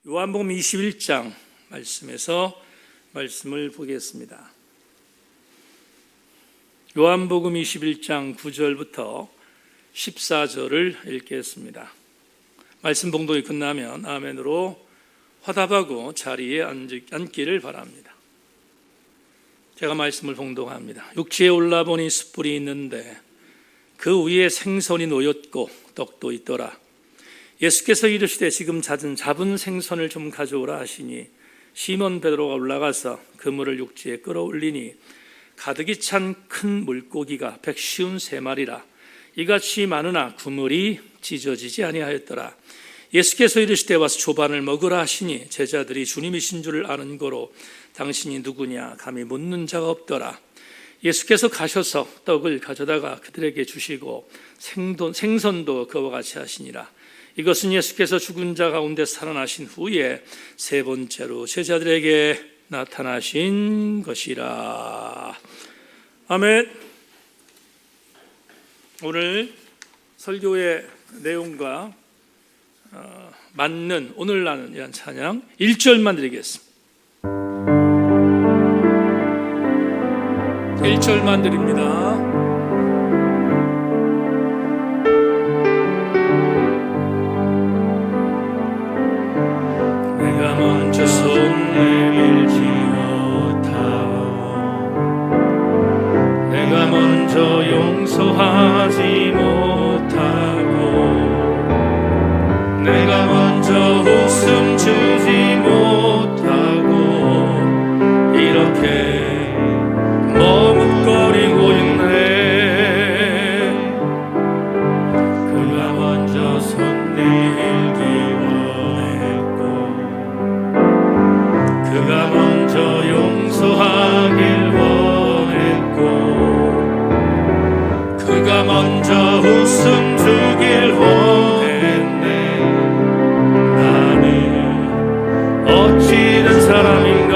요한복음 21장 말씀에서 말씀을 보겠습니다. 요한복음 21장 9절부터 14절을 읽겠습니다. 말씀 봉독이 끝나면 아멘으로 화답하고 자리에 앉기를 바랍니다. 제가 말씀을 봉독합니다. 육지에 올라보니 숯불이 있는데 그 위에 생선이 놓였고 떡도 있더라. 예수께서 이르시되 지금 잡은 생선을 좀 가져오라 하시니 시몬 베드로가 올라가서 그물을 육지에 끌어올리니 가득이 찬 큰 물고기가 153마리라. 이같이 많으나 그물이 찢어지지 아니하였더라. 예수께서 이르시되 와서 조반을 먹으라 하시니 제자들이 주님이신 줄을 아는 거로 당신이 누구냐 감히 묻는 자가 없더라. 예수께서 가셔서 떡을 가져다가 그들에게 주시고 생선도 그와 같이 하시니라. 이것은 예수께서 죽은 자 가운데 살아나신 후에 세 번째로 제자들에게 나타나신 것이라. 아멘. 오늘 설교의 내용과 맞는 오늘 나는 이한 찬양 1절만 드리겠습니다. 1절만 드립니다. 내가 먼저 손 내밀지 못하고 내가 먼저 용서하지 못하고 내가 먼저 웃음 주지 못하고 이렇게 머뭇거리고 있네. 그가 먼저 손 내밀기 원했고 그가 먼저 용서하길 원했고 그가 먼저 웃음 주길 원했네. 나는 어찌된 사람인가.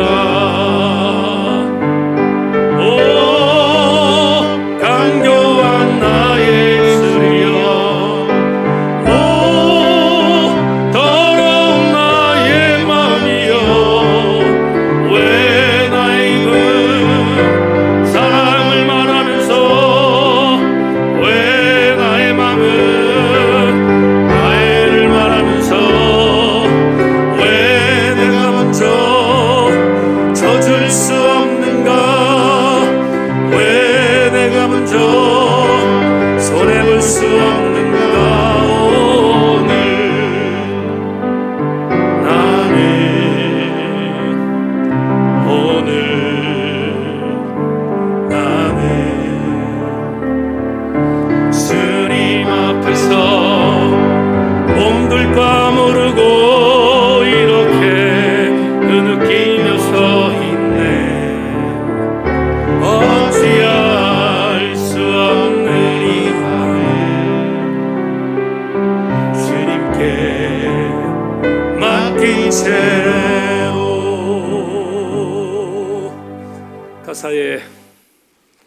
가사에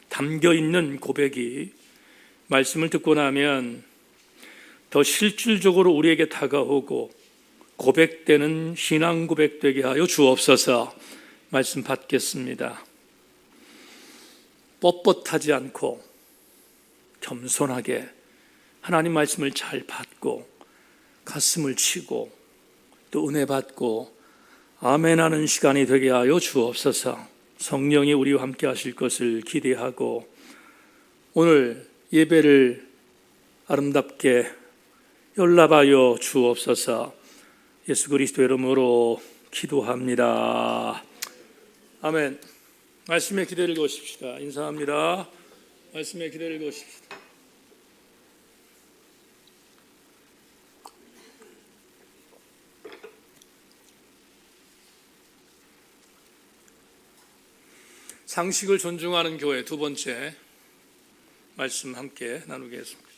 담겨있는 고백이 말씀을 듣고 나면 더 실질적으로 우리에게 다가오고 고백되는 신앙 고백되게 하여 주옵소서. 말씀 받겠습니다. 뻣뻣하지 않고 겸손하게 하나님 말씀을 잘 받고 가슴을 치고 또 은혜 받고 아멘하는 시간이 되게 하여 주옵소서. 성령이 우리와 함께 하실 것을 기대하고 오늘 예배를 아름답게 연락하여 주옵소서. 예수 그리스도의 이름으로 기도합니다. 아멘. 말씀의 기대를 거십시다. 인사합니다. 말씀의 기대를 거십시다. 상식을 존중하는 교회 두 번째 말씀 함께 나누겠습니다.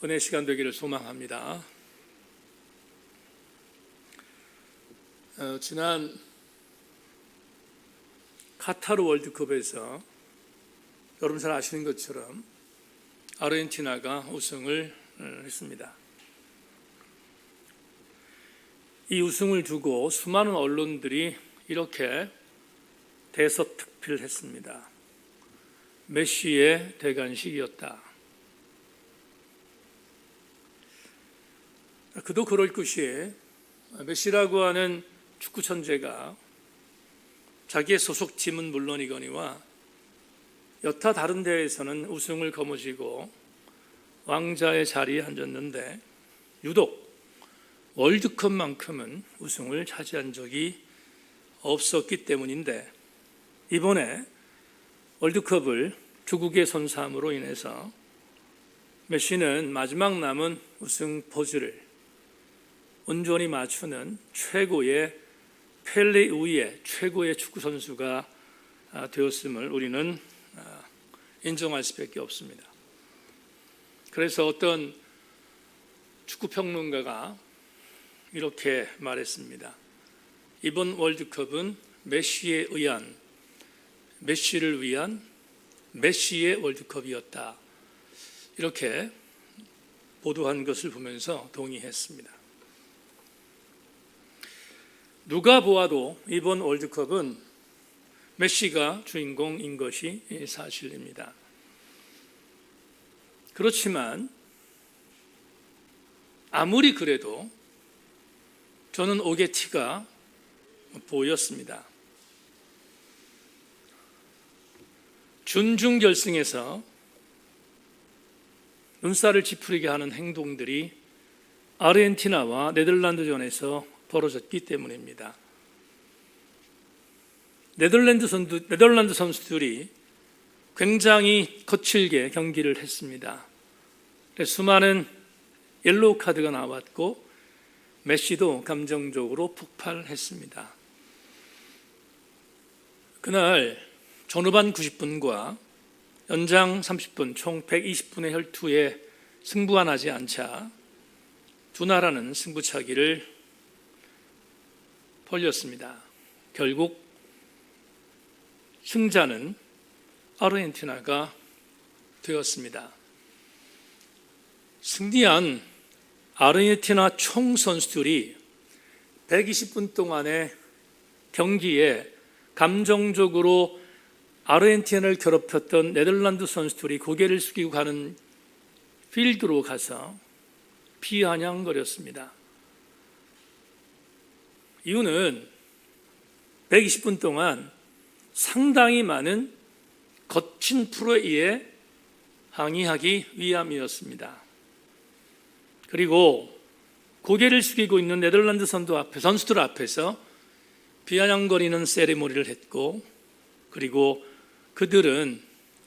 은혜 시간 되기를 소망합니다. 지난 카타르 월드컵에서 여러분 잘 아시는 것처럼 아르헨티나가 우승을 했습니다. 이 우승을 두고 수많은 언론들이 이렇게 대서특필했습니다. 메시의 대관식이었다. 그도 그럴 것이 메시라고 하는 축구 천재가 자기의 소속팀은 물론이거니와 여타 다른 대회에서는 우승을 거머쥐고 왕자의 자리에 앉았는데 유독 월드컵만큼은 우승을 차지한 적이 없었기 때문인데 이번에 월드컵을 두국에 선사함으로 인해서 메시는 마지막 남은 우승 포즈를 온전히 맞추는 최고의 펠레 이후의 최고의 축구 선수가 되었음을 우리는 인정할 수밖에 없습니다. 그래서 어떤 축구 평론가가 이렇게 말했습니다. 이번 월드컵은 메시를 위한 메시의 월드컵이었다. 이렇게 보도한 것을 보면서 동의했습니다. 누가 보아도 이번 월드컵은 메시가 주인공인 것이 사실입니다. 그렇지만 아무리 그래도 저는 오게티가 보였습니다. 준중결승에서 눈살을 찌푸리게 하는 행동들이 아르헨티나와 네덜란드전에서 벌어졌기 때문입니다. 네덜란드 선수들이 굉장히 거칠게 경기를 했습니다. 수많은 옐로우 카드가 나왔고 메시도 감정적으로 폭발했습니다. 그날 전후반 90분과 연장 30분 총 120분의 혈투에 승부가 나지 않자 두 나라는 승부차기를 벌였습니다. 결국 승자는 아르헨티나가 되었습니다. 승리한 아르헨티나 총 선수들이 120분 동안의 경기에 감정적으로 아르헨티나를 괴롭혔던 네덜란드 선수들이 고개를 숙이고 가는 필드로 가서 비아냥거렸습니다. 이유는 120분 동안 상당히 많은 거친 프로에 의해 항의하기 위함이었습니다. 그리고 고개를 숙이고 있는 네덜란드 선수들 앞에서 비아냥거리는 세리머니를 했고 그리고 그들은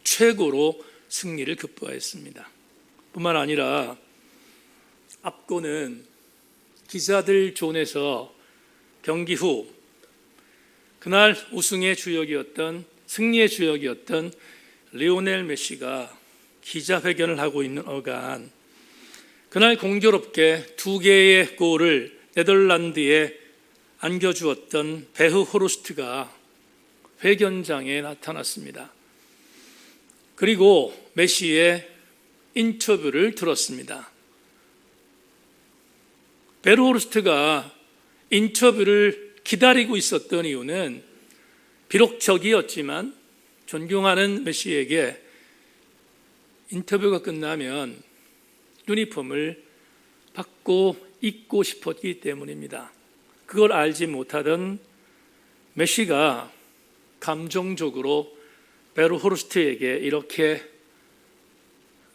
최고로 승리를 극복했습니다. 뿐만 아니라 앞고는 기자들 존에서 경기 후 그날 우승의 주역이었던 승리의 주역이었던 리오넬 메시가 기자회견을 하고 있는 어간 그날 공교롭게 2개의 골을 네덜란드에 안겨주었던 베흐 호르스트가 회견장에 나타났습니다. 그리고 메시의 인터뷰를 들었습니다. 베흐 호르스트가 인터뷰를 기다리고 있었던 이유는 비록 적이었지만 존경하는 메시에게 인터뷰가 끝나면 유니폼을 받고 입고 싶었기 때문입니다. 그걸 알지 못하던 메시가 감정적으로 베르 호르스트에게 이렇게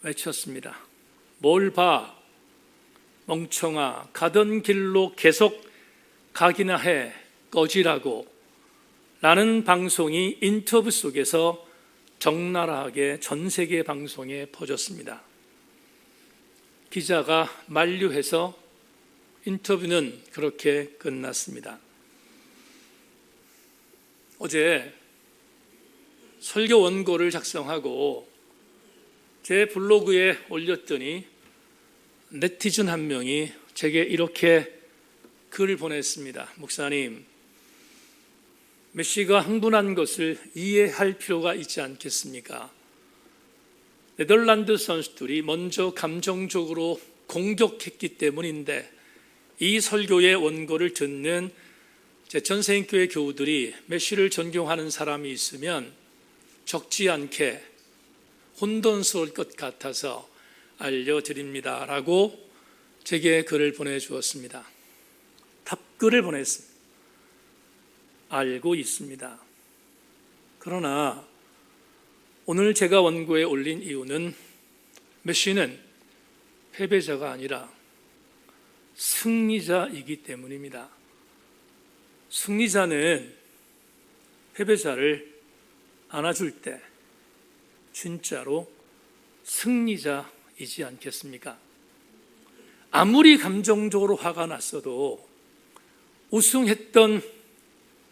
외쳤습니다. 뭘 봐, 멍청아, 가던 길로 계속 가기나 해, 꺼지라고 라는 방송이 인터뷰 속에서 적나라하게 전 세계 방송에 퍼졌습니다. 기자가 만류해서 인터뷰는 그렇게 끝났습니다. 어제 설교 원고를 작성하고 제 블로그에 올렸더니 네티즌 한 명이 제게 이렇게 글을 보냈습니다. 목사님, 메시가 흥분한 것을 이해할 필요가 있지 않겠습니까? 네덜란드 선수들이 먼저 감정적으로 공격했기 때문인데 이 설교의 원고를 듣는 제 전생교회 교우들이 메시를 존경하는 사람이 있으면 적지 않게 혼돈스러울 것 같아서 알려드립니다 라고 제게 글을 보내주었습니다. 답글을 보냈습니다. 알고 있습니다. 그러나 오늘 제가 원고에 올린 이유는 메시는 패배자가 아니라 승리자이기 때문입니다. 승리자는 패배자를 안아줄 때 진짜로 승리자이지 않겠습니까? 아무리 감정적으로 화가 났어도 우승했던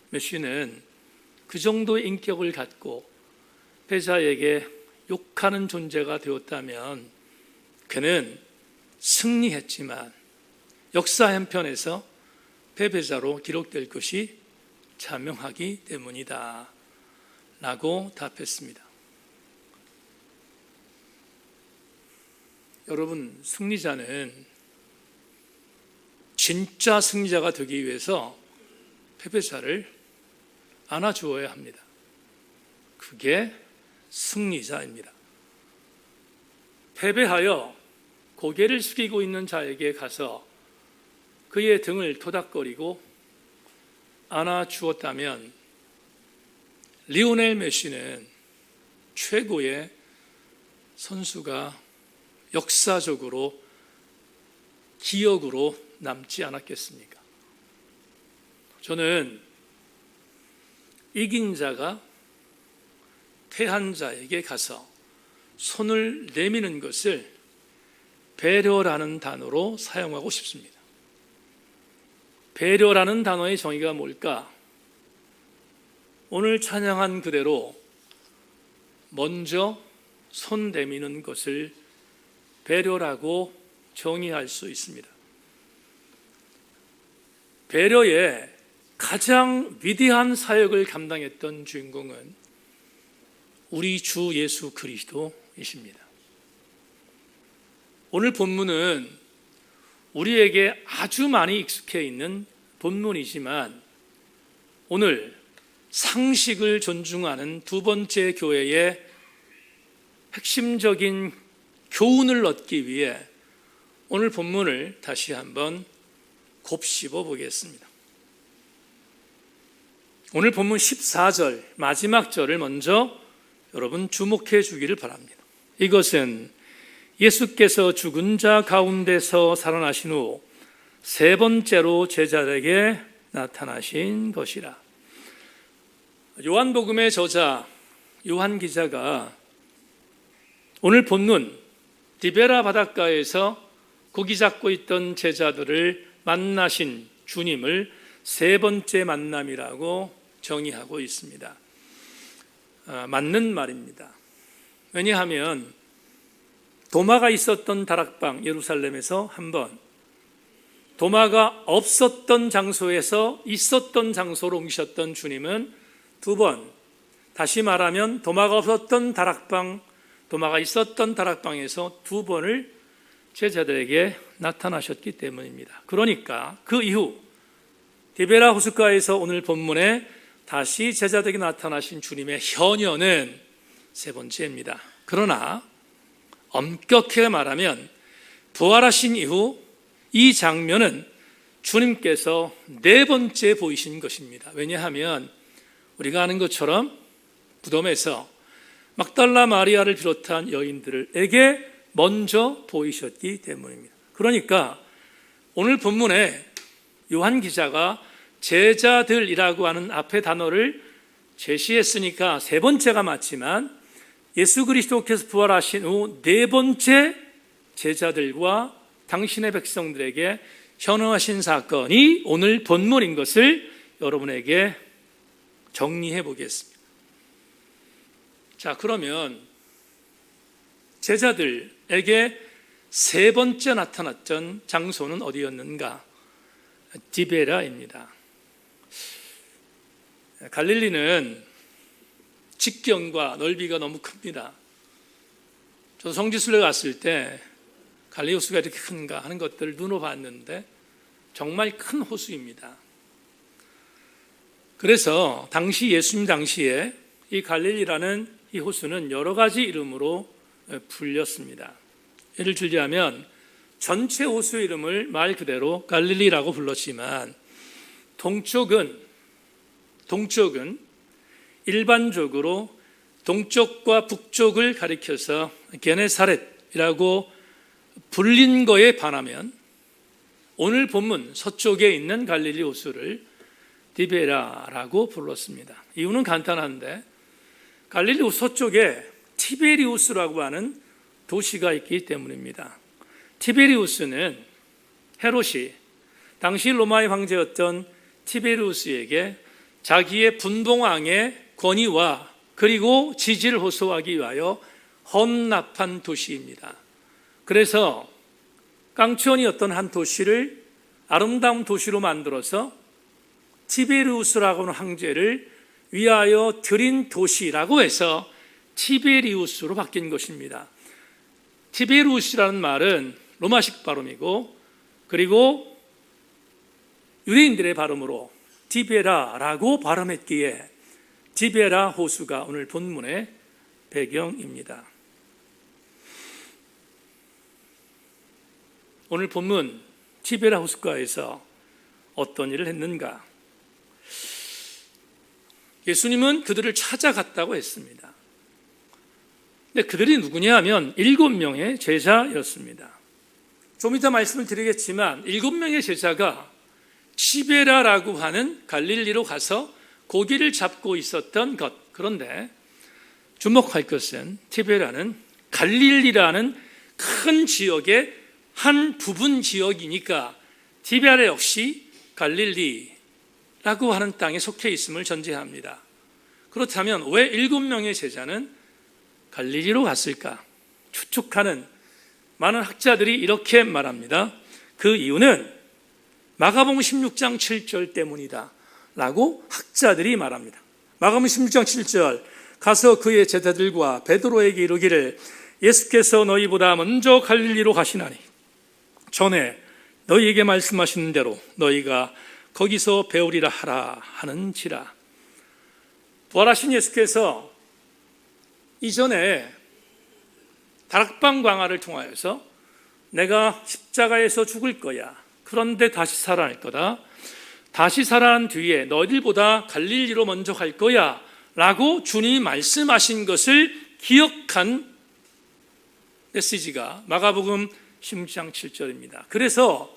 메시는 그 정도의 인격을 갖고 패자에게 욕하는 존재가 되었다면 그는 승리했지만 역사 한편에서 패배자로 기록될 것이 자명하기 때문이다 라고 답했습니다. 여러분, 승리자는 진짜 승리자가 되기 위해서 패배자를 안아주어야 합니다. 그게 승리자입니다. 패배하여 고개를 숙이고 있는 자에게 가서 그의 등을 토닥거리고 안아주었다면 리오넬 메시는 최고의 선수가 역사적으로 기억으로 남지 않았겠습니까? 저는 이긴 자가 패한 자에게 가서 손을 내미는 것을 배려라는 단어로 사용하고 싶습니다. 배려라는 단어의 정의가 뭘까? 오늘 찬양한 그대로 먼저 손 내미는 것을 배려라고 정의할 수 있습니다. 배려의 가장 위대한 사역을 감당했던 주인공은 우리 주 예수 그리스도이십니다. 오늘 본문은 우리에게 아주 많이 익숙해 있는 본문이지만 오늘 상식을 존중하는 두 번째 교회의 핵심적인 교훈을 얻기 위해 오늘 본문을 다시 한번 곱씹어 보겠습니다. 오늘 본문 14절 마지막 절을 먼저 여러분 주목해 주기를 바랍니다. 이것은 예수께서 죽은 자 가운데서 살아나신 후 세 번째로 제자들에게 나타나신 것이라. 요한복음의 저자 요한 기자가 오늘 본문 디베라 바닷가에서 고기 잡고 있던 제자들을 만나신 주님을 세 번째 만남이라고 정의하고 있습니다. 맞는 말입니다. 왜냐하면 도마가 있었던 다락방 예루살렘에서 한 번, 도마가 없었던 장소에서 있었던 장소로 옮기셨던 주님은 두 번, 다시 말하면 도마가 없었던 다락방, 도마가 있었던 다락방에서 두 번을 제자들에게 나타나셨기 때문입니다. 그러니까 그 이후 디베라 호숫가에서 오늘 본문에 다시 제자들에게 나타나신 주님의 현현은 세 번째입니다. 그러나 엄격하게 말하면 부활하신 이후 이 장면은 주님께서 네 번째 보이신 것입니다. 왜냐하면 우리가 아는 것처럼 무덤에서 막달라 마리아를 비롯한 여인들에게 먼저 보이셨기 때문입니다. 그러니까 오늘 본문에 요한 기자가 제자들이라고 하는 앞에 단어를 제시했으니까 세 번째가 맞지만 예수 그리스도께서 부활하신 후 네 번째 제자들과 당신의 백성들에게 현황하신 사건이 오늘 본문인 것을 여러분에게 정리해 보겠습니다. 자, 그러면 제자들에게 세 번째 나타났던 장소는 어디였는가? 디베라입니다. 갈릴리는 직경과 넓이가 너무 큽니다. 저도 성지순례 갔을 때 갈릴리 호수가 이렇게 큰가 하는 것들을 눈으로 봤는데 정말 큰 호수입니다. 그래서 당시 예수님 당시에 이 갈릴리라는 이 호수는 여러 가지 이름으로 불렸습니다. 예를 들자면 전체 호수 이름을 말 그대로 갈릴리라고 불렀지만 동쪽은 일반적으로 동쪽과 북쪽을 가리켜서 게네사렛이라고 불린 거에 반하면 오늘 본문 서쪽에 있는 갈릴리 호수를 디베라라고 불렀습니다. 이유는 간단한데 갈릴리 호수 서쪽에 티베리우스라고 하는 도시가 있기 때문입니다. 티베리우스는 헤롯이 당시 로마의 황제였던 티베리우스에게 자기의 분봉왕의 권위와 그리고 지지를 호소하기 위하여 헌납한 도시입니다. 그래서 깡촌이었던 한 도시를 아름다운 도시로 만들어서 티베리우스라고 하는 황제를 위하여 드린 도시라고 해서 티베리우스로 바뀐 것입니다. 티베리우스라는 말은 로마식 발음이고 그리고 유대인들의 발음으로 디베라라고 발음했기에 디베라 호수가 오늘 본문의 배경입니다. 오늘 본문 디베라 호숫가에서 어떤 일을 했는가? 예수님은 그들을 찾아갔다고 했습니다. 근데 그들이 누구냐 하면 7명의 제자였습니다. 좀 이따 말씀을 드리겠지만 7명의 제자가 티베라라고 하는 갈릴리로 가서 고기를 잡고 있었던 것. 그런데 주목할 것은 티베라는 갈릴리라는 큰 지역의 한 부분 지역이니까 티베라 역시 갈릴리라고 하는 땅에 속해 있음을 전제합니다. 그렇다면 왜 7명의 제자는 갈릴리로 갔을까? 추측하는 많은 학자들이 이렇게 말합니다. 그 이유는 마가복음 16장 7절 때문이다 라고 학자들이 말합니다. 마가복음 16장 7절 가서 그의 제자들과 베드로에게 이르기를 예수께서 너희보다 먼저 갈릴리로 가시나니 전에 너희에게 말씀하시는 대로 너희가 거기서 배우리라 하라 하는지라. 부활하신 예수께서 이전에 다락방 광화를 통하여서 내가 십자가에서 죽을 거야. 그런데 다시 살아날 거다. 다시 살아난 뒤에 너희들보다 갈릴리로 먼저 갈 거야 라고 주님이 말씀하신 것을 기억한 메시지가 마가복음 16장 7절입니다. 그래서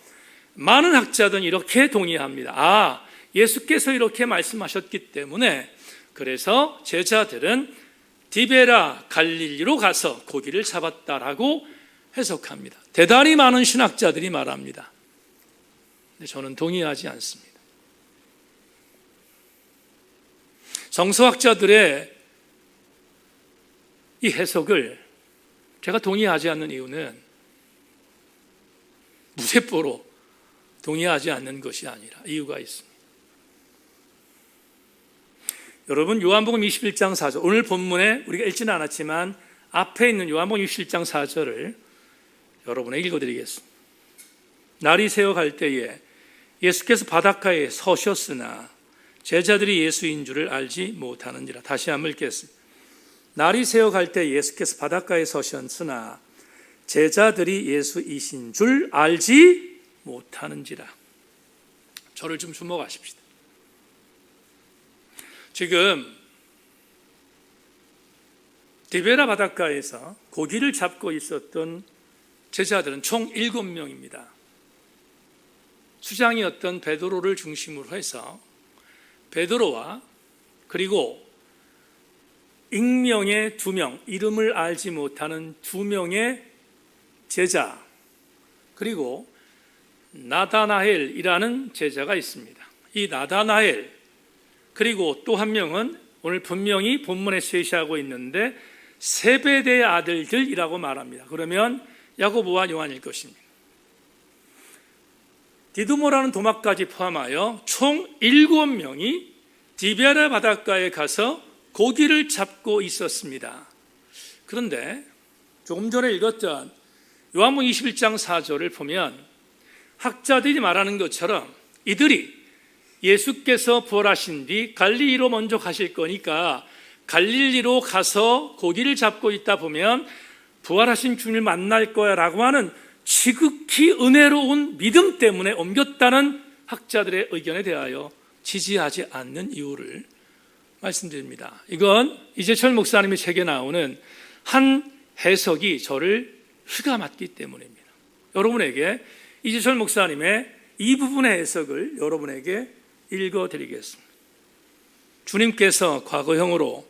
많은 학자들은 이렇게 동의합니다. 예수께서 이렇게 말씀하셨기 때문에 그래서 제자들은 디베라 갈릴리로 가서 고기를 잡았다라고 해석합니다. 대단히 많은 신학자들이 말합니다. 근데 저는 동의하지 않습니다. 성서학자들의 이 해석을 제가 동의하지 않는 이유는 무세포로 동의하지 않는 것이 아니라 이유가 있습니다. 여러분 요한복음 21장 4절 오늘 본문에 우리가 읽지는 않았지만 앞에 있는 요한복음 21장 4절을 여러분에게 읽어드리겠습니다. 날이 새어 갈 때에 예수께서 바닷가에 서셨으나 제자들이 예수인 줄을 알지 못하는지라. 다시 한번 읽겠습니다. 날이 새어 갈 때 예수께서 바닷가에 서셨으나 제자들이 예수이신 줄 알지 못하는지라. 저를 좀 주목하십시다. 지금 디베라 바닷가에서 고기를 잡고 있었던 제자들은 총 7명입니다. 수장이었던 베드로를 중심으로 해서 베드로와 그리고 익명의 2명, 이름을 알지 못하는 2명의 제자, 그리고 나다나엘이라는 제자가 있습니다. 이 나다나엘 그리고 또 한 명은 오늘 분명히 본문에 제시하고 있는데 세베대의 아들들이라고 말합니다. 그러면 야고보와 요한일 것입니다. 디두모라는 도마까지 포함하여 총 7명이 디베라 바닷가에 가서 고기를 잡고 있었습니다. 그런데 조금 전에 읽었던 요한복음 21장 4절을 보면 학자들이 말하는 것처럼 이들이 예수께서 부활하신 뒤 갈릴리로 먼저 가실 거니까 갈릴리로 가서 고기를 잡고 있다 보면 부활하신 주님을 만날 거야 라고 하는 지극히 은혜로운 믿음 때문에 옮겼다는 학자들의 의견에 대하여 지지하지 않는 이유를 말씀드립니다. 이건 이재철 목사님의 책에 나오는 한 해석이 저를 휘감았기 때문입니다. 여러분에게 이재철 목사님의 이 부분의 해석을 여러분에게 읽어드리겠습니다. 주님께서 과거형으로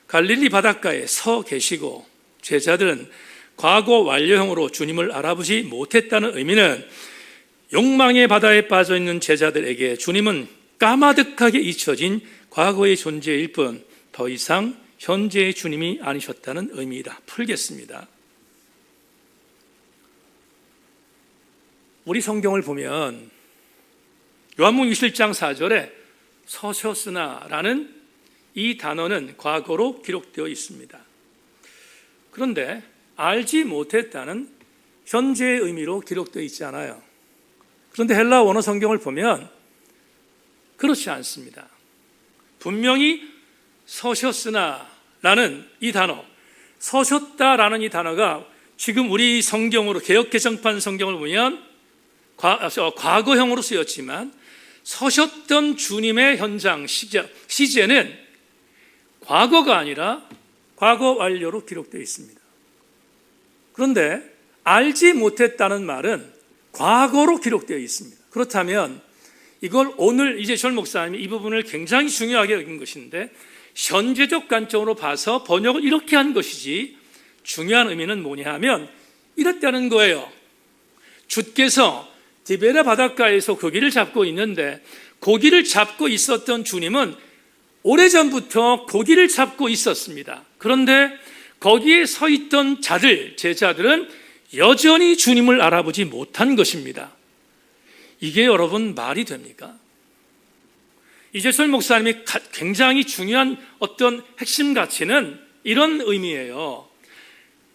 갈릴리 바닷가에 서 계시고 제자들은 과거 완료형으로 주님을 알아보지 못했다는 의미는 욕망의 바다에 빠져 있는 제자들에게 주님은 까마득하게 잊혀진 과거의 존재일 뿐 더 이상 현재의 주님이 아니셨다는 의미이다. 풀겠습니다. 우리 성경을 보면 요한복음 21장 4절에 서셨으나라는 이 단어는 과거로 기록되어 있습니다. 그런데 알지 못했다는 현재의 의미로 기록되어 있지 않아요. 그런데 헬라 원어 성경을 보면 그렇지 않습니다. 분명히 서셨으나라는 이 단어, 서셨다라는 이 단어가 지금 우리 성경으로 개역개정판 성경을 보면 과거형으로 쓰였지만 서셨던 주님의 현장 시제는 과거가 아니라 과거 완료로 기록되어 있습니다. 그런데 알지 못했다는 말은 과거로 기록되어 있습니다. 그렇다면 이걸 오늘 이재철 목사님이 이 부분을 굉장히 중요하게 여긴 것인데 현재적 관점으로 봐서 번역을 이렇게 한 것이지 중요한 의미는 뭐냐 하면 이랬다는 거예요. 주께서 디베라 바닷가에서 고기를 잡고 있는데 고기를 잡고 있었던 주님은 오래전부터 고기를 잡고 있었습니다. 그런데 거기에 서 있던 제자들은 여전히 주님을 알아보지 못한 것입니다. 이게 여러분 말이 됩니까? 이재철 목사님이 굉장히 중요한 어떤 핵심 가치는 이런 의미예요.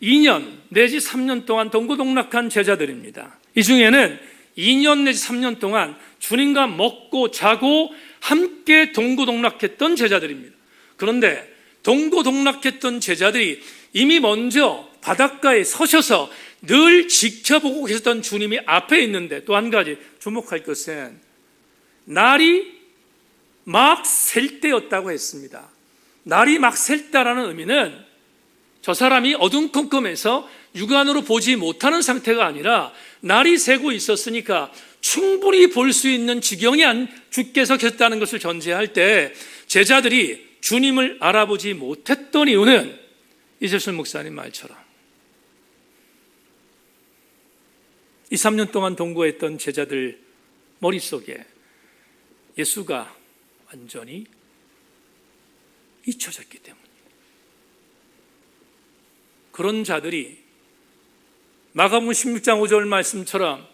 2년 내지 3년 동안 동고동락한 제자들입니다. 이 중에는 2년 내지 3년 동안 주님과 먹고 자고 함께 동고동락했던 제자들입니다. 그런데 동고동락했던 제자들이 이미 먼저 바닷가에 서셔서 늘 지켜보고 계셨던 주님이 앞에 있는데 또 한 가지 주목할 것은 날이 막 셀 때였다고 했습니다. 날이 막 셀다라는 의미는 저 사람이 어둠컴컴해서 육안으로 보지 못하는 상태가 아니라 날이 새고 있었으니까 충분히 볼 수 있는 지경에 주께서 계셨다는 것을 전제할 때 제자들이 주님을 알아보지 못했던 이유는 이재철 목사님 말처럼 2, 3년 동안 동거했던 제자들 머릿속에 예수가 완전히 잊혀졌기 때문입니다. 그런 자들이 마가복음 16장 5절 말씀처럼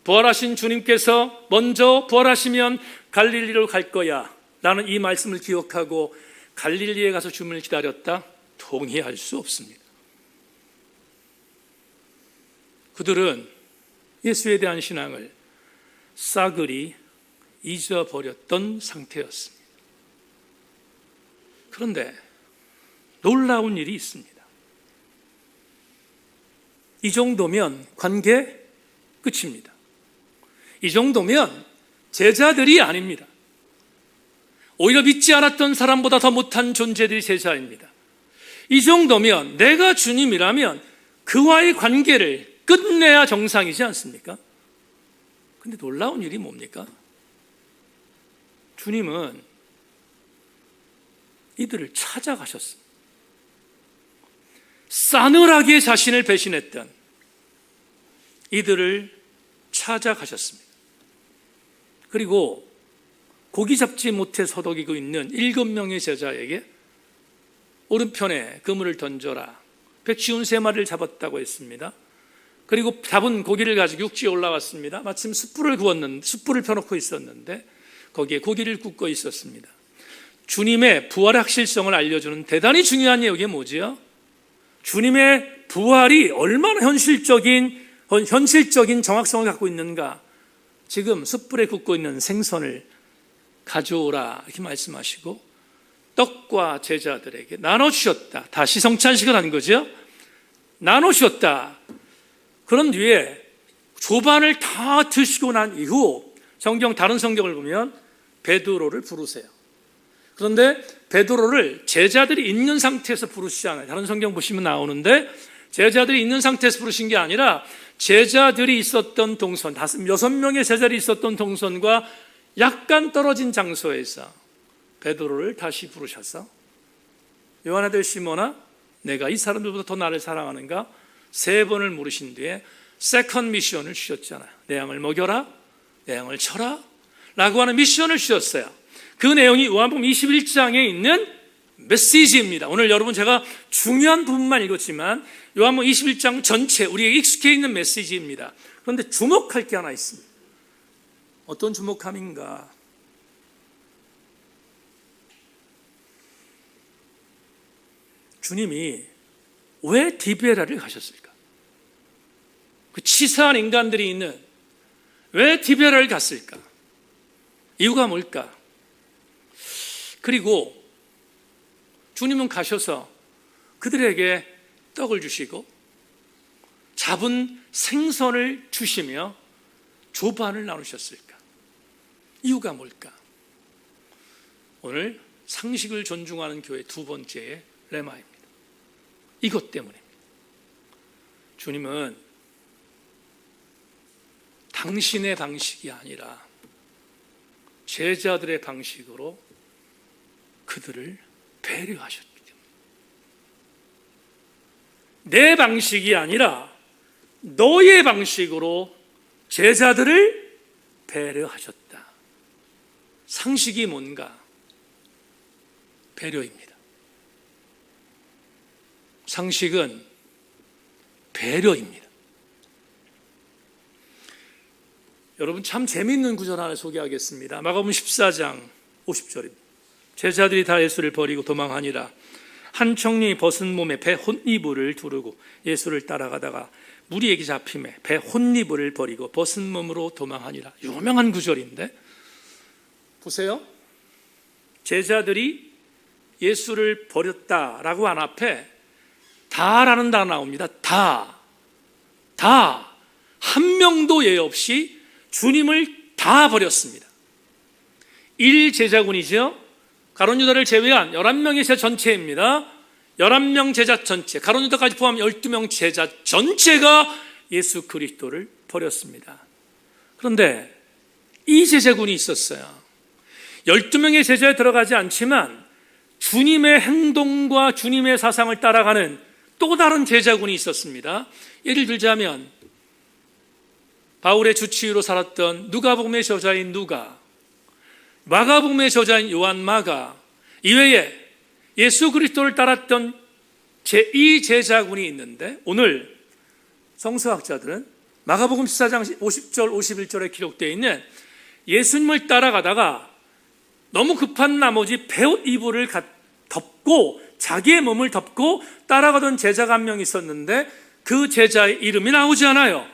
부활하신 주님께서 먼저 부활하시면 갈릴리로 갈 거야 라는 이 말씀을 기억하고 갈릴리에 가서 주님을 기다렸다? 동의할 수 없습니다. 그들은 예수에 대한 신앙을 싸그리 잊어버렸던 상태였습니다. 그런데 놀라운 일이 있습니다. 이 정도면 관계 끝입니다. 이 정도면 제자들이 아닙니다. 오히려 믿지 않았던 사람보다 더 못한 존재들이 제자입니다. 이 정도면 내가 주님이라면 그와의 관계를 끝내야 정상이지 않습니까? 근데 놀라운 일이 뭡니까? 주님은 이들을 찾아가셨습니다. 싸늘하게 자신을 배신했던 이들을 찾아가셨습니다. 그리고 고기 잡지 못해 서덕이고 있는 7명의 제자에게 오른편에 그물을 던져라. 백시운 3마리를 잡았다고 했습니다. 그리고 잡은 고기를 가지고 육지에 올라왔습니다. 마침 숯불을 펴놓고 있었는데 거기에 고기를 굽고 있었습니다. 주님의 부활의 확실성을 알려주는 대단히 중요한 내용이 뭐지요? 주님의 부활이 얼마나 현실적인 정확성을 갖고 있는가. 지금 숯불에 굽고 있는 생선을 가져오라 이렇게 말씀하시고 떡과 제자들에게 나눠주셨다. 다시 성찬식을 한 거죠. 나눠주셨다. 그런 뒤에 조반을 다 드시고 난 이후 다른 성경을 보면 베드로를 부르세요. 그런데 베드로를 제자들이 있는 상태에서 부르시지 않아요. 다른 성경 보시면 나오는데 제자들이 있는 상태에서 부르신 게 아니라 제자들이 있었던 동선, 6명의 제자들이 있었던 동선과 약간 떨어진 장소에서 베드로를 다시 부르셔서 요한 아들 시몬아, 내가 이 사람들보다 더 나를 사랑하는가? 3번을 물으신 뒤에 세컨드 미션을 주셨잖아요. 내 양을 먹여라, 내 양을 쳐라 라고 하는 미션을 주셨어요. 그 내용이 요한복음 21장에 있는 메시지입니다. 오늘 여러분 제가 중요한 부분만 읽었지만 요한복음 21장 전체 우리에게 익숙해 있는 메시지입니다. 그런데 주목할 게 하나 있습니다. 어떤 주목함인가? 주님이 왜 디베라를 가셨을까? 그 치사한 인간들이 있는 왜 디베라를 갔을까? 이유가 뭘까? 그리고 주님은 가셔서 그들에게 떡을 주시고 잡은 생선을 주시며 조반을 나누셨을까? 이유가 뭘까? 오늘 상식을 존중하는 교회 2번째의 레마입니다. 이것 때문입니다. 주님은 당신의 방식이 아니라 제자들의 방식으로 그들을 배려하셨기 때문에 내 방식이 아니라 너의 방식으로 제자들을 배려하셨다. 상식이 뭔가? 배려입니다. 상식은 배려입니다. 여러분 참 재미있는 구절 하나 소개하겠습니다. 마가복음 14장 50절입니다. 제자들이 다 예수를 버리고 도망하니라. 한 청년이 벗은 몸에 배 혼이불을 두르고 예수를 따라가다가 무리에게 잡힘에 배 혼이불을 버리고 벗은 몸으로 도망하니라. 유명한 구절인데 보세요. 제자들이 예수를 버렸다라고 한 앞에 다라는 단어 나옵니다. 다. 한 명도 예외 없이 주님을 다 버렸습니다. 1제자군이죠. 가룟 유다를 제외한 11명의 제자 전체입니다. 11명 제자 전체, 가룟 유다까지 포함 12명 제자 전체가 예수 그리스도를 버렸습니다. 그런데 이 제자군이 있었어요. 12명의 제자에 들어가지 않지만 주님의 행동과 주님의 사상을 따라가는 또 다른 제자군이 있었습니다. 예를 들자면 바울의 주치의로 살았던 누가복음의 저자인 누가, 마가복음의 저자인 요한 마가, 이외에 예수 그리스도를 따랐던 제2 제자군이 있는데 오늘 성서학자들은 마가복음 14장 50절 51절에 기록되어 있는 예수님을 따라가다가 너무 급한 나머지 베옷 이불을 덮고 자기의 몸을 덮고 따라가던 제자가 한 명 있었는데 그 제자의 이름이 나오지 않아요.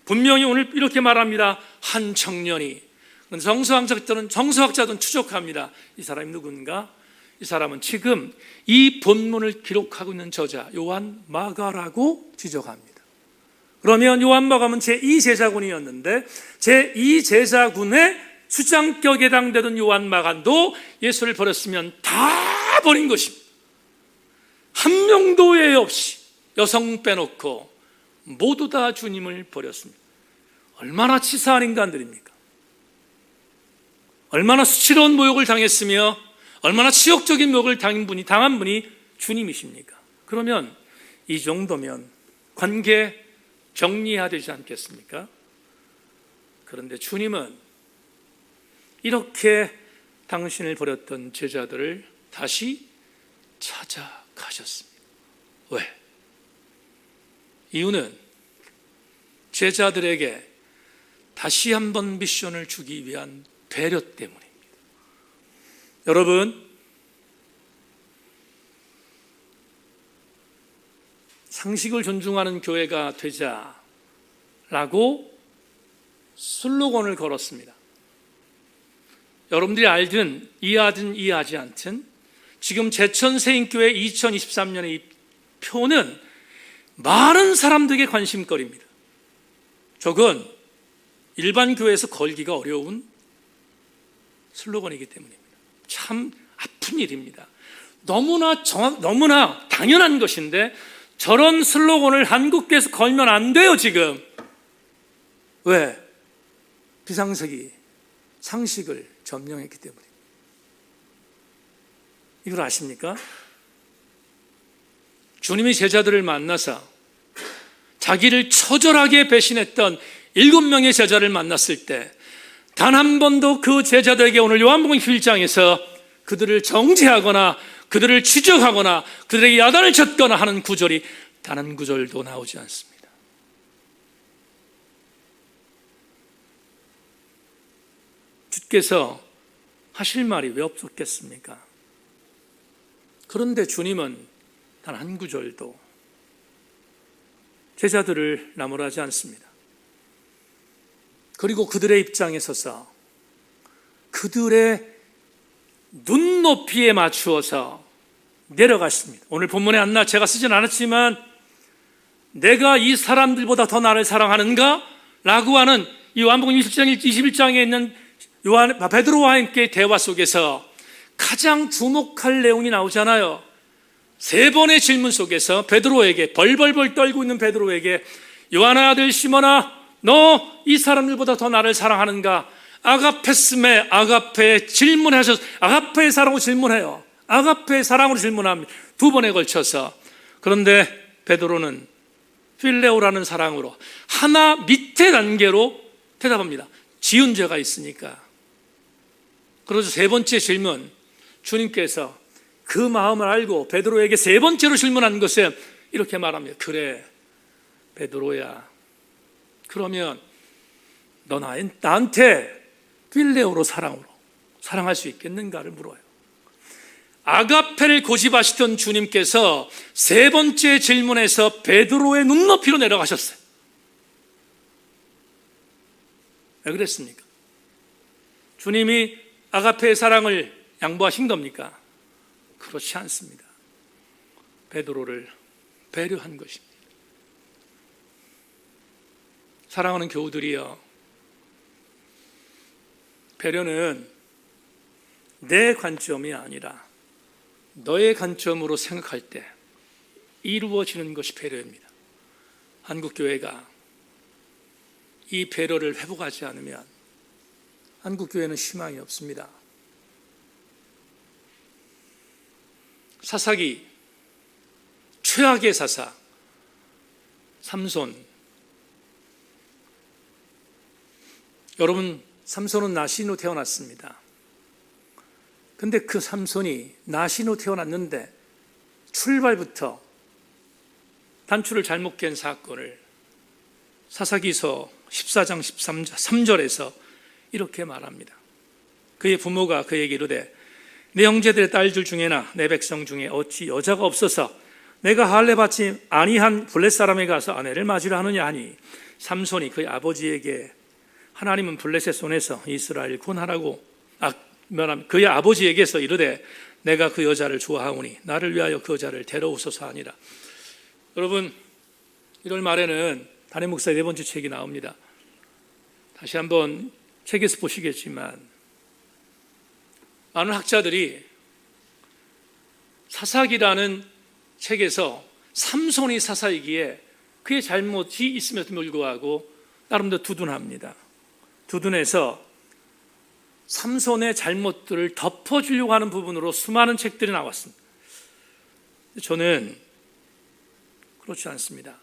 분명히 오늘 이렇게 말합니다. 한 청년이. 정서학자들은 추적합니다. 이 사람이 누군가? 이 사람은 지금 이 본문을 기록하고 있는 저자 요한 마가라고 지적합니다. 그러면 요한 마가는 제2제자군이었는데 제2제자군의 수장격에 해당되던 요한 마가도 예수를 버렸으면 다 버린 것입니다. 한 명도 예외 없이 여성 빼놓고 모두 다 주님을 버렸습니다. 얼마나 치사한 인간들입니까? 얼마나 수치로운 모욕을 당했으며 얼마나 치욕적인 모욕을 당한 분이 주님이십니까? 그러면 이 정도면 관계 정리해야 되지 않겠습니까? 그런데 주님은 이렇게 당신을 버렸던 제자들을 다시 찾아가셨습니다. 왜? 이유는 제자들에게 다시 한번 미션을 주기 위한 배려 때문입니다. 여러분, 상식을 존중하는 교회가 되자라고 슬로건을 걸었습니다. 여러분들이 알든 이해하든 이해하지 않든 지금 제천세인교회 2023년의 이 표는 많은 사람들에게 관심거리입니다. 저건 일반 교회에서 걸기가 어려운 슬로건이기 때문입니다. 참 아픈 일입니다. 너무나 당연한 것인데 저런 슬로건을 한국교회에서 걸면 안 돼요, 지금. 왜? 비상식이 상식을 점령했기 때문입니다. 이걸 아십니까? 주님이 제자들을 만나서 자기를 처절하게 배신했던 7명의 제자를 만났을 때 단 한 번도 그 제자들에게 오늘 요한복음 11장에서 그들을 정죄하거나 그들을 지적하거나 그들에게 야단을 쳤거나 하는 구절이 단 한 구절도 나오지 않습니다. 주께서 하실 말이 왜 없었겠습니까? 그런데 주님은 단 한 구절도 제자들을 나무라지 않습니다. 그리고 그들의 입장에 서서 그들의 눈높이에 맞추어서 내려갔습니다. 오늘 본문에 안나 제가 쓰진 않았지만 내가 이 사람들보다 더 나를 사랑하는가? 라고 하는 이 요한복음 21장에 있는 베드로와 함께 대화 속에서 가장 주목할 내용이 나오잖아요. 3번의 질문 속에서 베드로에게 벌벌벌 떨고 있는 베드로에게 요한의 아들 시몬아 너 이 사람들보다 더 나를 사랑하는가? 아가페스메 아가페 질문하셔서 아가페의 사랑으로 질문해요. 아가페의 사랑으로 질문합니다. 2번에 걸쳐서. 그런데 베드로는 필레오라는 사랑으로 하나 밑에 단계로 대답합니다. 지은 죄가 있으니까. 그래서 3번째 질문, 주님께서 그 마음을 알고 베드로에게 3번째로 질문한 것에 이렇게 말합니다. 그래 베드로야, 그러면 너 나한테 필레오로 사랑으로 사랑할 수 있겠는가를 물어요. 아가페를 고집하시던 주님께서 3번째 질문에서 베드로의 눈높이로 내려가셨어요. 왜 그랬습니까? 주님이 아가페의 사랑을 양보하신 겁니까? 그렇지 않습니다. 베드로를 배려한 것입니다. 사랑하는 교우들이여, 배려는 내 관점이 아니라 너의 관점으로 생각할 때 이루어지는 것이 배려입니다. 한국교회가 이 배려를 회복하지 않으면 한국교회는 희망이 없습니다. 사사기, 최악의 사사 삼손. 여러분, 삼손은 나시인으로 태어났습니다. 근데 그 삼손이 나시인으로 태어났는데 출발부터 단추를 잘못 깬 사건을 사사기서 14장 3절에서 이렇게 말합니다. 그의 부모가 그에게 이르되 내 형제들의 딸들 중에나 내 백성 중에 어찌 여자가 없어서 내가 할례 받지 아니한 블렛 사람에 가서 아내를 맞으려 하느냐 하니 삼손이 그의 아버지에게 하나님은 블렛의 손에서 이스라엘 구원하라고 그의 아버지에게서 이르되 내가 그 여자를 좋아하오니 나를 위하여 그 여자를 데려오소서 하니라. 여러분, 1월 말에는 담임 목사의 4번째 책이 나옵니다. 다시 한번 책에서 보시겠지만 많은 학자들이 사사기라는 책에서 삼손이 사사이기에 그의 잘못이 있음에도 불구하고 나름대로 두둔합니다. 두둔해서 삼손의 잘못들을 덮어주려고 하는 부분으로 수많은 책들이 나왔습니다. 저는 그렇지 않습니다.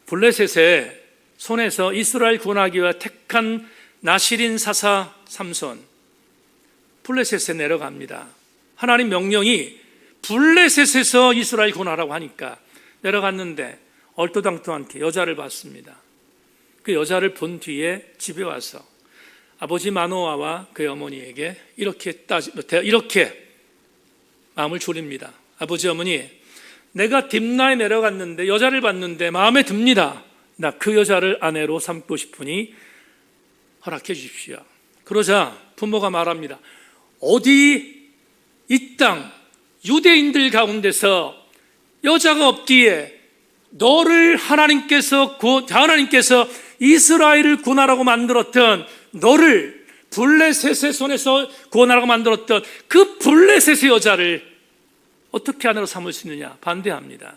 블레셋의 손에서 이스라엘 구원하기 위해 택한 나실인 사사 삼손, 블레셋에 내려갑니다. 하나님 명령이 블레셋에서 이스라엘 구원하라고 하니까 내려갔는데 얼토당토않게 여자를 봤습니다. 그 여자를 본 뒤에 집에 와서 아버지 마노아와 그의 어머니에게 이렇게 마음을 졸입니다. 아버지 어머니, 내가 딥나에 내려갔는데 여자를 봤는데 마음에 듭니다. 나 그 여자를 아내로 삼고 싶으니 허락해 주십시오. 그러자 부모가 말합니다. 어디 이 땅 유대인들 가운데서 여자가 없기에 너를 하나님께서 이스라엘을 구원하라고 만들었던 너를 블레셋의 손에서 구원하라고 만들었던 그 블레셋의 여자를 어떻게 아내로 삼을 수 있느냐 반대합니다.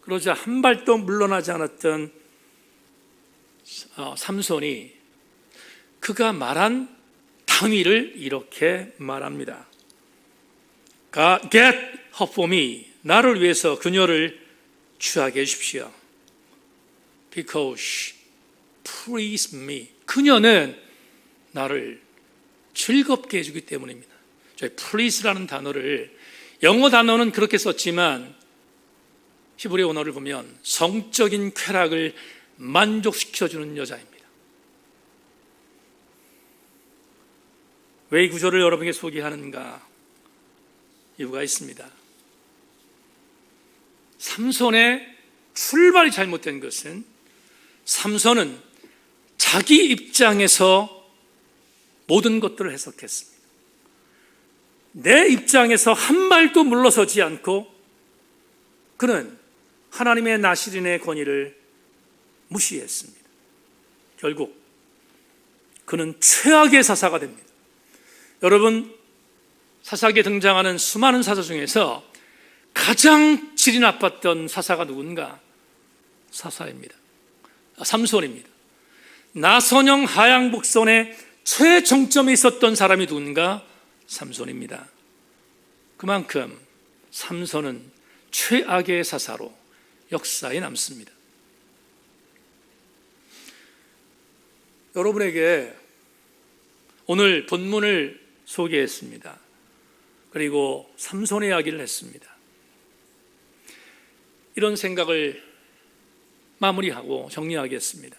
그러자 한 발도 물러나지 않았던 삼손이 그가 말한 당위를 이렇게 말합니다. Get her for me. 나를 위해서 그녀를 취하게 해주십시오. Because she pleased me. 그녀는 나를 즐겁게 해주기 때문입니다. 저희 please라는 단어를 영어 단어는 그렇게 썼지만 히브리 언어를 보면 성적인 쾌락을 만족시켜주는 여자입니다. 왜 이 구절을 여러분에게 소개하는가? 이유가 있습니다. 삼손의 출발이 잘못된 것은 삼손은 자기 입장에서 모든 것들을 해석했습니다. 내 입장에서 한 발도 물러서지 않고 그는 하나님의 나시린의 권위를 무시했습니다. 결국 그는 최악의 사사가 됩니다. 여러분, 사사기에 등장하는 수많은 사사 중에서 가장 질이 나빴던 사사가 누군가? 삼손입니다. 나선영 하양북선의 최정점에 있었던 사람이 누군가? 삼손입니다. 그만큼 삼손은 최악의 사사로 역사에 남습니다. 여러분에게 오늘 본문을 소개했습니다. 그리고 삼손의 이야기를 했습니다. 이런 생각을 마무리하고 정리하겠습니다.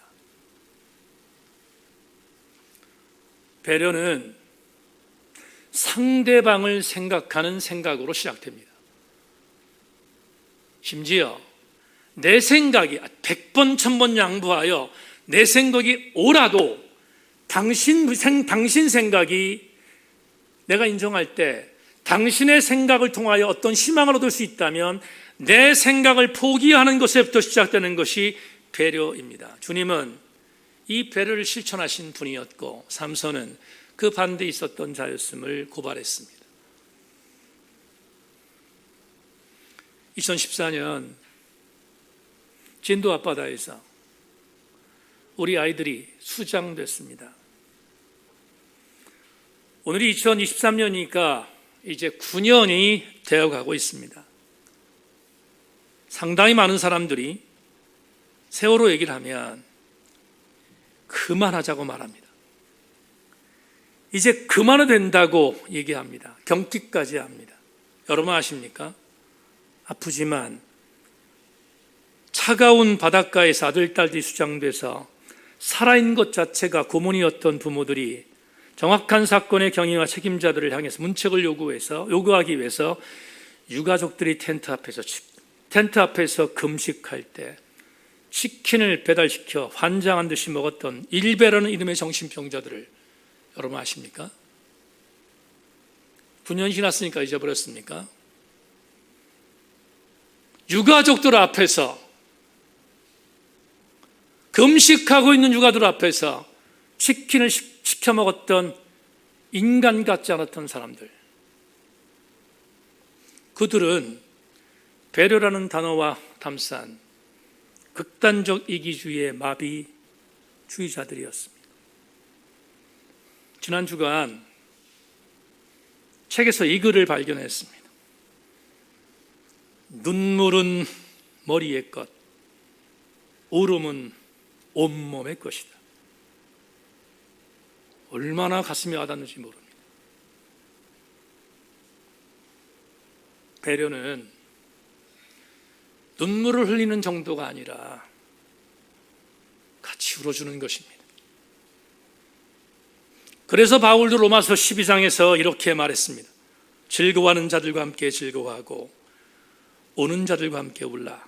배려는 상대방을 생각하는 생각으로 시작됩니다. 심지어 내 생각이 100번 1000번 양보하여 내 생각이 옳아도 당신 생각이 내가 인정할 때 당신의 생각을 통하여 어떤 희망을 얻을 수 있다면 내 생각을 포기하는 것에부터 시작되는 것이 배려입니다. 주님은 이 배려를 실천하신 분이었고 삼손은 그 반대에 있었던 자였음을 고발했습니다. 2014년 진도 앞바다에서 우리 아이들이 수장됐습니다. 오늘이 2023년이니까 이제 9년이 되어가고 있습니다. 상당히 많은 사람들이 세월호 얘기를 하면 그만하자고 말합니다. 이제 그만해도 된다고 얘기합니다. 경기까지 합니다. 여러분 아십니까? 아프지만 차가운 바닷가에서 아들, 딸들이 수장돼서 살아있는 것 자체가 고문이었던 부모들이 정확한 사건의 경위와 책임자들을 향해서 문책을 요구하기 위해서 유가족들이 텐트 앞에서 금식할 때 치킨을 배달시켜 환장한 듯이 먹었던 일베라는 이름의 정신병자들을 여러분 아십니까? 9년 지났으니까 잊어버렸습니까? 유가족들 앞에서 금식하고 있는 유가들 앞에서 치킨을 시켜 먹었던 인간 같지 않았던 사람들, 그들은 배려라는 단어와 담싼 극단적 이기주의의 마비주의자들이었습니다. 지난 주간 책에서 이 글을 발견했습니다. 눈물은 머리의 것, 울음은 온몸의 것이다. 얼마나 가슴이 와닿는지 모릅니다. 배려는 눈물을 흘리는 정도가 아니라 같이 울어주는 것입니다. 그래서 바울도 로마서 12장에서 이렇게 말했습니다. 즐거워하는 자들과 함께 즐거워하고 우는 자들과 함께 울라.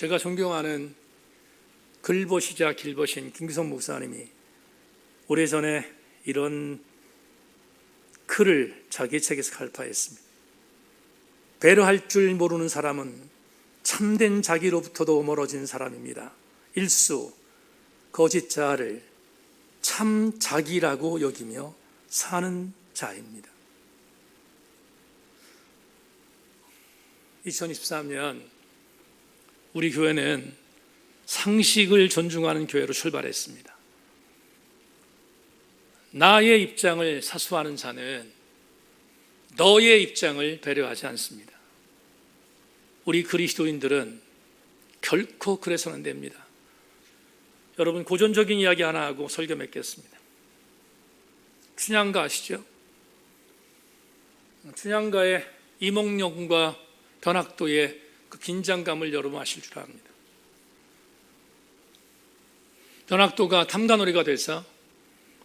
제가 존경하는 글보시자 길보신 김기성 목사님이 오래전에 이런 글을 자기 책에서 칼파했습니다. 배려할 줄 모르는 사람은 참된 자기로부터도 멀어진 사람입니다. 일수 거짓 자아를 참 자기라고 여기며 사는 자입니다. 2023년 우리 교회는 상식을 존중하는 교회로 출발했습니다. 나의 입장을 사수하는 자는 너의 입장을 배려하지 않습니다. 우리 그리스도인들은 결코 그래서는 안 됩니다. 여러분, 고전적인 이야기 하나 하고 설교 맺겠습니다. 춘향가 아시죠? 춘향가의 이몽룡과 변학도의 그 긴장감을 여러분 아실 줄 압니다. 변학도가 탐관오리가 돼서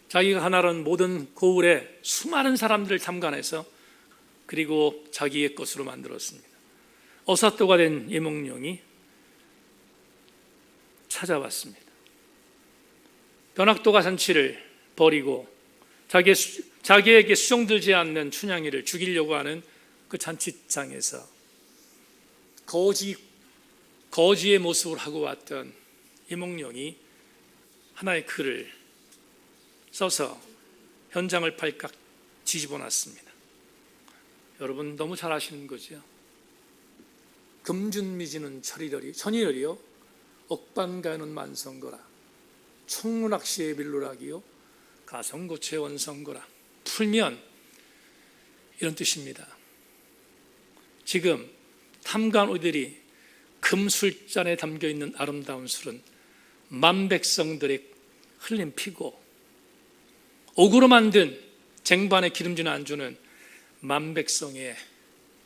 자기가 하나는 모든 고을에 수많은 사람들을 탐관해서 그리고 자기의 것으로 만들었습니다. 어사또가 된 이몽룡이 찾아왔습니다. 변학도가 잔치를 벌이고 자기에게 수정들지 않는 춘향이를 죽이려고 하는 그 잔치장에서 거지의 모습을 하고 왔던 이몽룡이 하나의 글을 써서 현장을 발칵 뒤집어 놨습니다. 여러분 너무 잘 아시는 거죠. 금준미지는 천이러리요 억반가는 만성거라 총문학시의 밀로락이요 가성고체 원성거라. 풀면 이런 뜻입니다. 지금 탐관오리들이 금술잔에 담겨있는 아름다운 술은 만백성들의 흘린 피고, 옥으로 만든 쟁반에 기름진 안주는 만백성의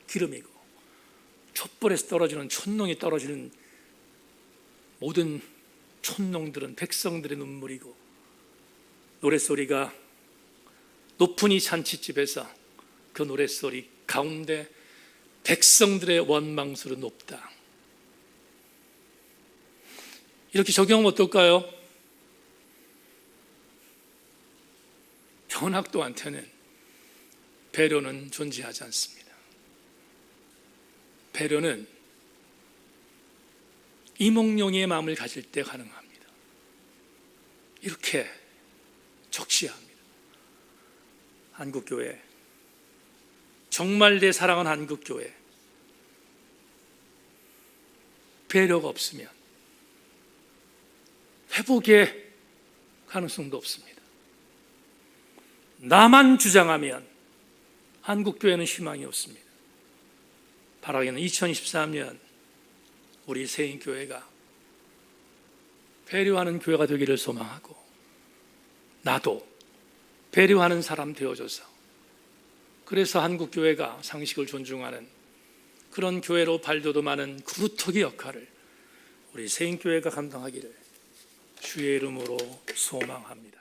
기름이고, 촛불에서 떨어지는 촛농이 떨어지는 모든 촛농들은 백성들의 눈물이고, 노랫소리가 높은 이 잔치집에서 그 노랫소리 가운데 백성들의 원망소리 높다. 이렇게 적용하면 어떨까요? 변학도한테는 배려는 존재하지 않습니다. 배려는 이몽룡의 마음을 가질 때 가능합니다. 이렇게 적시해야 합니다. 한국교회, 정말 내 사랑하는 한국교회, 배려가 없으면 회복의 가능성도 없습니다. 나만 주장하면 한국교회는 희망이 없습니다. 바라기는 2023년 우리 세인교회가 배려하는 교회가 되기를 소망하고, 나도 배려하는 사람 되어줘서, 그래서 한국교회가 상식을 존중하는 그런 교회로 발돋움하는 구루터기 역할을 우리 세인교회가 감당하기를 주의 이름으로 소망합니다.